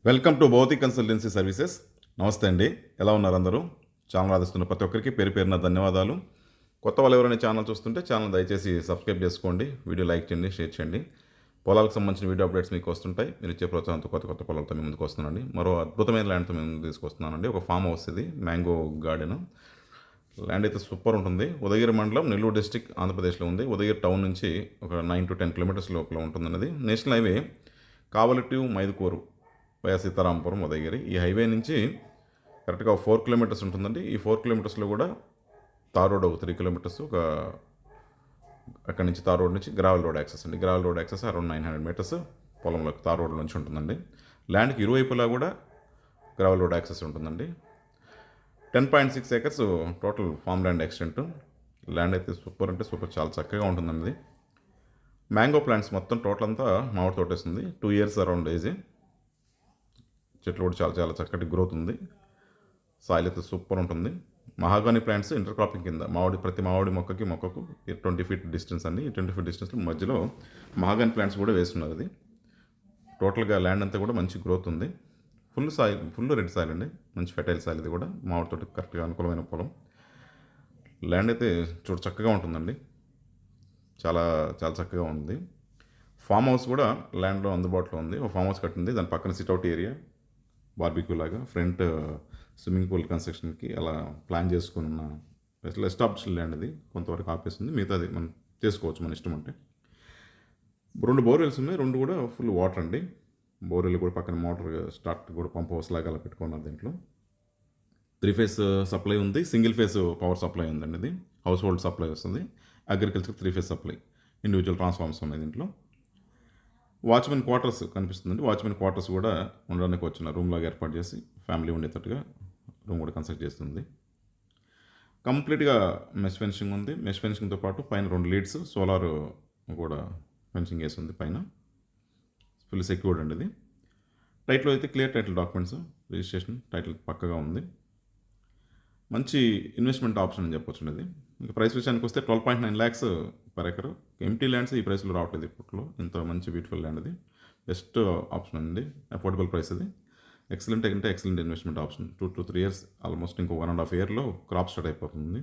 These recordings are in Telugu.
Welcome to Bhautik consultancy services. నమస్తే అండి, ఎలా ఉన్నారు అందరూ? ఛానల్ ఆదిస్తున్న ప్రతి ఒక్కరికి పేరు పేరున ధన్యవాదాలు. కొత్త వాళ్ళు ఎవరైనా ఛానల్ చూస్తుంటే ఛానల్ దయచేసి సబ్స్క్రైబ్ చేసుకోండి, వీడియో లైక్ చేయండి, షేర్ చేయండి. పొలాలకు సంబంధించిన వీడియో అప్డేట్స్ మీకు వస్తుంటాయి. మీరు ఇచ్చే ప్రోత్సాహంతో కొత్త కొత్త పొలాలతో మేము ముందుకు వస్తున్నానండి. మరో అద్భుతమైన ల్యాండ్తో మేము ముందుకు తీసుకొస్తున్నానండి. ఒక ఫామ్ హౌస్, ఇది మ్యాంగో గార్డెన్. ల్యాండ్ అయితే సూపర్ ఉంటుంది. ఉదయగిరి మండలం, నెల్లూరు డిస్టిక్, ఆంధ్రప్రదేశ్లో ఉంది. ఉదయగిరి టౌన్ నుంచి ఒక 9 to 10 కిలోమీటర్స్ లోపల ఉంటుందన్నది. National highway Kavali to Mydukur via Sitarampuram, Udayagiri. ఈ హైవే నుంచి కరెక్ట్గా 4 కిలోమీటర్స్ ఉంటుందండి. ఈ 4 కిలోమీటర్స్లో కూడా తార్ రోడ్ ఒక 3 కిలోమీటర్స్, ఒక అక్కడి నుంచి తార్ రోడ్ నుంచి గ్రావెల్ రోడ్ యాక్సెస్ అండి. Gravel road access around 900 metres పొలంలోకి తార్ రోడ్ నుంచి ఉంటుందండి. ల్యాండ్కి ఇరువైపులా కూడా గ్రావెల్ రోడ్ యాక్సెస్ ఉంటుందండి. 10.6 acres total farm land extent. Land అయితే సూపర్ అంటే సూపర్, చాలా చక్కగా ఉంటుందండి. మ్యాంగో ప్లాంట్స్ మొత్తం టోటల్ అంతా మామిడి తోట వేస్తుంది. 2 years అరౌండ్ ఏజ్. చెట్లు కూడా చాలా చాలా చక్కటి గ్రోత్ ఉంది. సాయిల్ అయితే సూపర్ ఉంటుంది. మహాగాని ప్లాంట్స్ ఇంటర్ క్రాపింగ్ కింద ప్రతి మామిడి మొక్కకు 20 feet డిస్టెన్స్ అండి. ఈ 20 feet డిస్టెన్స్లో మధ్యలో మహాగాని ప్లాంట్స్ కూడా వేస్తున్నారు. అది టోటల్గా ల్యాండ్ అంతా కూడా మంచి గ్రోత్ ఉంది. ఫుల్ రెడ్ సాయిల్ అండి, మంచి ఫెర్టైల్ సాయిల్. ఇది కూడా మామిడి తోట కరెక్ట్గా అనుకూలమైన పొలం. ల్యాండ్ అయితే చక్కగా ఉంటుందండి, చాలా చాలా చక్కగా ఉంది. ఫామ్ హౌస్ కూడా ల్యాండ్లో అందుబాటులో ఉంది. ఒక ఫామ్ హౌస్ కట్టింది, దాని పక్కన సిట్అవుట్ ఏరియా, బార్బిక్యూ లాగా, ఫ్రంట్ స్విమ్మింగ్ పూల్ కన్స్ట్రక్షన్కి అలా ప్లాన్ చేసుకుని ఉన్న ఎస్టాబ్లిష్డ్ ల్యాండ్. అది కొంతవరకు ఆపేస్తుంది, మిగతాది మనం చేసుకోవచ్చు మన ఇష్టం. అంటే 2 బోర్వెల్స్ ఉన్నాయి, 2 కూడా ఫుల్ వాటర్ అండి. బోర్వెల్ కూడా పక్కన మోటార్ స్టార్ట్ కూడా పంప్ హౌస్ లాగా అలా పెట్టుకున్నారు. దీంట్లో 3 phase సప్లై ఉంది, సింగిల్ ఫేస్ పవర్ సప్లై ఉందండి. ఇది హౌస్ హోల్డ్ సప్లై వస్తుంది. Agriculture 3 phase supply, individual transformers ఉన్నాయి దీంట్లో. వాచ్మెన్ క్వార్టర్స్ కనిపిస్తుందండి. వాచ్మెన్ క్వార్టర్స్ కూడా ఉండడానికి వచ్చిన రూమ్ లాగా ఏర్పాటు చేసి ఫ్యామిలీ ఉండేటట్టుగా రూమ్ కూడా కన్స్ట్రక్ట్ చేస్తుంది. కంప్లీట్గా మెష్ ఫెన్సింగ్ ఉంది. మెష్ ఫెన్సింగ్తో పాటు పైన 2 leads సోలార్ కూడా ఫెన్సింగ్ వేసి ఉంది పైన. ఫుల్ సెక్యూర్డ్ అండి ఇది. టైటిల్ అయితే clear title documents, registration, title పక్కగా ఉంది. మంచి ఇన్వెస్ట్మెంట్ ఆప్షన్ అని చెప్పొచ్చు ఇది. ఇంకా ప్రైస్ విషయానికి వస్తే 12.9 lakhs per acre. Empty lands ఈ ప్రైస్లో రావట్లేదు ఇప్పట్లో. ఇంత మంచి బ్యూటిఫుల్ ల్యాండ్ ఇది. బెస్ట్ ఆప్షన్ అండి, అఫోర్డబుల్ ప్రైస్ ఇది. ఎక్సలెంట్ అంటే excellent investment option. 2 to 3 years, almost ఇంకో 1.5 yearలో క్రాప్ స్టార్ట్ అయిపోతుంది.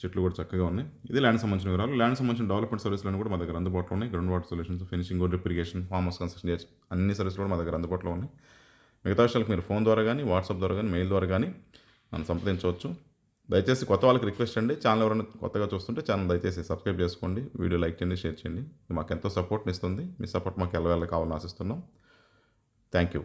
చెట్లు కూడా చక్కగా ఉన్నాయి. ఇది ల్యాండ్ సంబంధించిన వివరాలు. ల్యాండ్ సంబంధించిన డెవలప్మెంట్ సర్వీసులను కూడా మా దగ్గర అందుబాటులో ఉన్నాయి. Ground water solutions, finishing, drip irrigation, farm house construction, అన్ని సర్వీసులు కూడా మా దగ్గర అందుబాటులో ఉన్నాయి. మిగతా విషయాలకు మీరు ఫోన్ ద్వారా కానీ, వాట్సాప్ ద్వారా కానీ, మెయిల్ ద్వారా కానీ మనం సంప్రదించవచ్చు. దయచేసి కొత్త వాళ్ళకి రిక్వెస్ట్ అండి, ఛానల్ ఎవరైనా కొత్తగా చూస్తుంటే ఛానల్ దయచేసి సబ్స్క్రైబ్ చేసుకోండి, వీడియో లైక్ చేయండి, షేర్ చేయండి. మాకు ఎంతో సపోర్ట్ని ఇస్తుంది. మీ సపోర్ట్ మాకు ఎలా కావాలని ఆశిస్తున్నాం. Thank you.